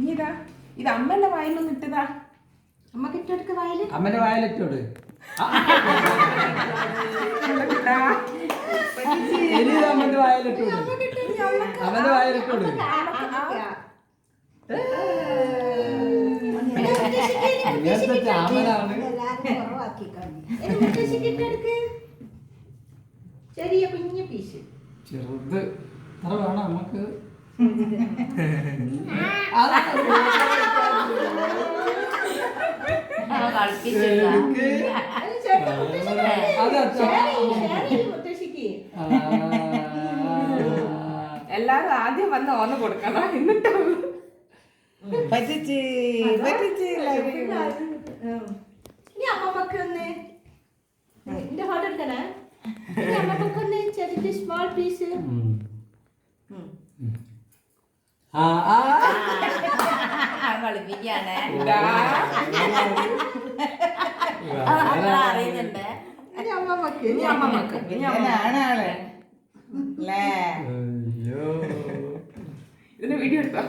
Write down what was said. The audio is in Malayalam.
നീ ഇതാ ഇത് അമ്മന്റെ വായിലൊന്നും ഇട്ടതാ. അമ്മക്ക് ഇട്ടെടുക്ക വായില്. അമ്മന്റെ വായിലിട്ടോട്. അമ്മന്റെ വായിലിട്ടോട്. അമ്മന്റെ വായിലിട്ടോട്. ചെറിയ കുഞ്ഞു പീസ് ചെറുത് അത്ര വേണം നമുക്ക്. എല്ലാരും ആദ്യം വന്ന് ഓന്ന് കൊടുക്കണം, എന്നിട്ട് അമ്മമ്മക്ക് ഒന്ന് എന്റെ ഫോട്ടോ എടുക്കണേ. അമ്മമ്മക്ക് ഒന്ന് ചെറിയ സ്മോൾ പീസ്. കളിപ്പിക്കാണ് അറിയുന്നുണ്ട്. അമ്മമ്മക്ക് ഇതിന് വീഡിയോ എടുക്കാം.